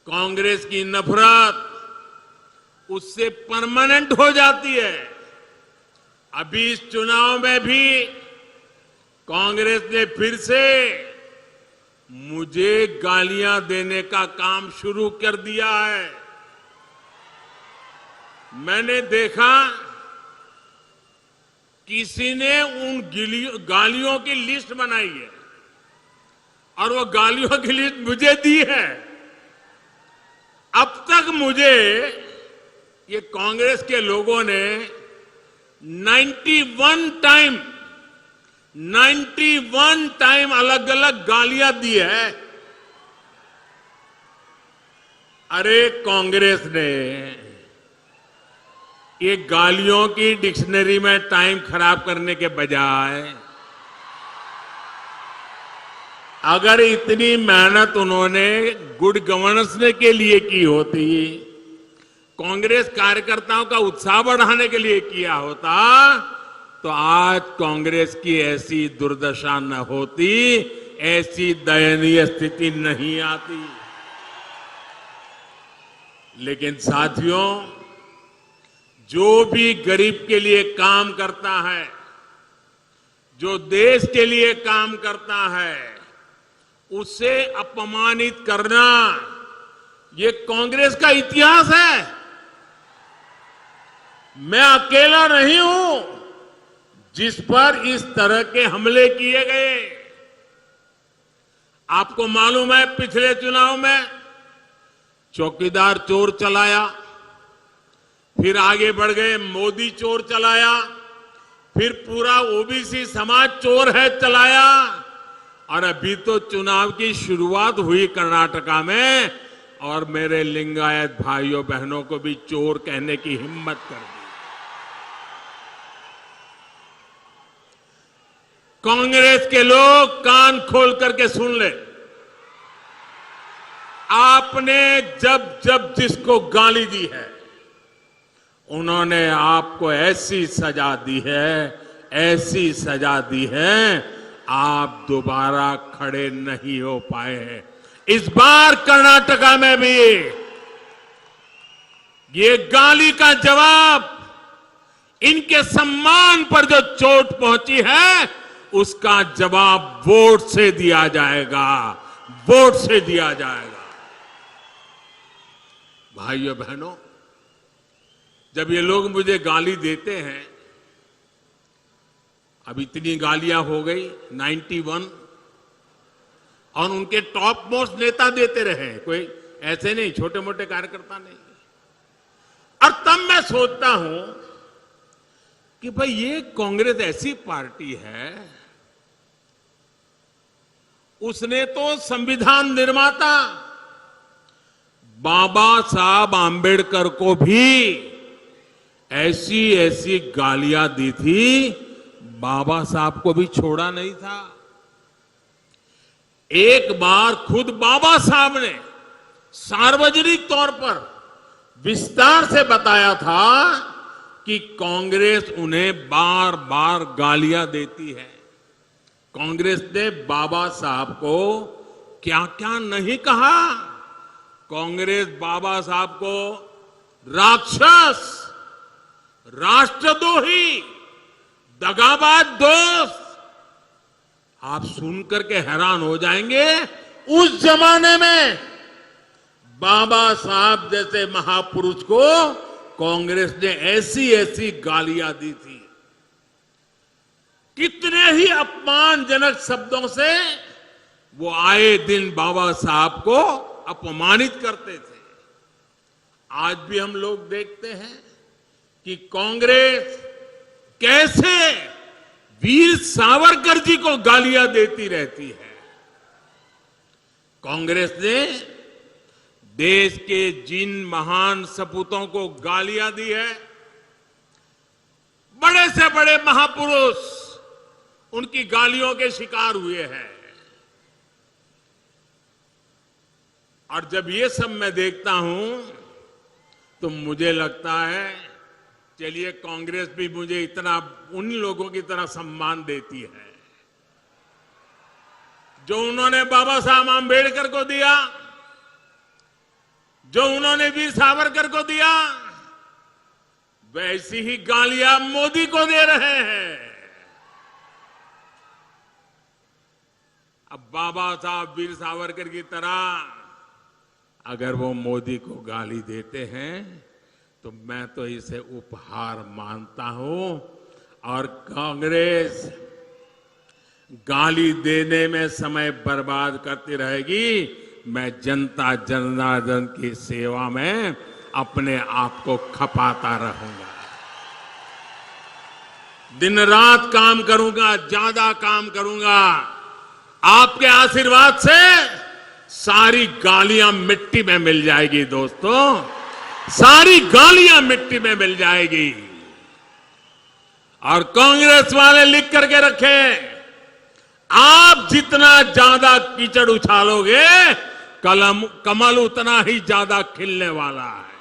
कांग्रेस की नफरत उससे परमानेंट हो जाती है। अभी इस चुनाव में भी कांग्रेस ने फिर से मुझे गालियां देने का काम शुरू कर दिया है। मैंने देखा किसी ने उन गालियों की लिस्ट बनाई है और वो गालियों की लिस्ट मुझे दी है। अब तक मुझे ये कांग्रेस के लोगों ने 91 टाइम अलग अलग गालियां दी है। अरे कांग्रेस ने ये गालियों की डिक्शनरी में टाइम खराब करने के बजाय अगर इतनी मेहनत उन्होंने गुड गवर्नेंस के लिए की होती, कांग्रेस कार्यकर्ताओं का उत्साह बढ़ाने के लिए किया होता, तो आज कांग्रेस की ऐसी दुर्दशा न होती, ऐसी दयनीय स्थिति नहीं आती। लेकिन साथियों, जो भी गरीब के लिए काम करता है, जो देश के लिए काम करता है, उसे अपमानित करना ये कांग्रेस का इतिहास है। मैं अकेला नहीं हूं जिस पर इस तरह के हमले किए गए। आपको मालूम है, पिछले चुनाव में चौकीदार चोर चलाया, फिर आगे बढ़ गए मोदी चोर चलाया, फिर पूरा ओबीसी समाज चोर है चलाया, और अभी तो चुनाव की शुरुआत हुई कर्नाटका में, और मेरे लिंगायत भाइयों बहनों को भी चोर कहने की हिम्मत कर दी। कांग्रेस के लोग कान खोल करके सुन ले, आपने जब जब जिसको गाली दी है, उन्होंने आपको ऐसी सजा दी है, ऐसी सजा दी है, आप दोबारा खड़े नहीं हो पाए हैं। इस बार कर्नाटका में भी ये गाली का जवाब, इनके सम्मान पर जो चोट पहुंची है, उसका जवाब वोट से दिया जाएगा, वोट से दिया जाएगा। भाइयों बहनों, जब ये लोग मुझे गाली देते हैं, अब इतनी गालियां हो गई 91, और उनके टॉप मोस्ट नेता देते रहे, कोई ऐसे नहीं, छोटे मोटे कार्यकर्ता नहीं। और तब मैं सोचता हूं कि भाई ये कांग्रेस ऐसी पार्टी है, उसने तो संविधान निर्माता बाबा साहब आंबेडकर को भी ऐसी ऐसी गालियां दी थी, बाबा साहब को भी छोड़ा नहीं था। एक बार खुद बाबा साहब ने सार्वजनिक तौर पर विस्तार से बताया था कि कांग्रेस उन्हें बार बार गालियां देती है। कांग्रेस ने बाबा साहब को क्या क्या नहीं कहा। कांग्रेस बाबा साहब को राक्षस, राष्ट्रद्रोही, दगाबाज दोस्त, आप सुनकर के हैरान हो जाएंगे। उस जमाने में बाबा साहब जैसे महापुरुष को कांग्रेस ने ऐसी ऐसी गालियां दी थी। कितने ही अपमानजनक शब्दों से वो आए दिन बाबा साहब को अपमानित करते थे। आज भी हम लोग देखते हैं कि कांग्रेस कैसे वीर सावरकर जी को गालियां देती रहती है। कांग्रेस ने देश के जिन महान सपूतों को गालियां दी है, बड़े से बड़े महापुरुष उनकी गालियों के शिकार हुए हैं। और जब ये सब मैं देखता हूं तो मुझे लगता है, चलिए कांग्रेस भी मुझे इतना उन लोगों की तरह सम्मान देती है जो उन्होंने बाबा साहब आंबेडकर को दिया। जो उन्होंने वीर सावरकर को दिया, वैसी ही गालियां मोदी को दे रहे हैं। अब बाबा साहब वीर सावरकर की तरह अगर वो मोदी को गाली देते हैं तो मैं तो इसे उपहार मानता हूं। और कांग्रेस गाली देने में समय बर्बाद करती रहेगी। मैं जनता जनार्दन की सेवा में अपने आप को खपाता रहूंगा। दिन रात काम करूंगा, ज्यादा काम करूंगा। आपके आशीर्वाद से सारी गालियां मिट्टी में मिल जाएगी दोस्तों, सारी गालियां मिट्टी में मिल जाएगी। और कांग्रेस वाले लिख करके रखें, आप जितना ज्यादा कीचड़ उछालोगे कमल उतना ही ज्यादा खिलने वाला है।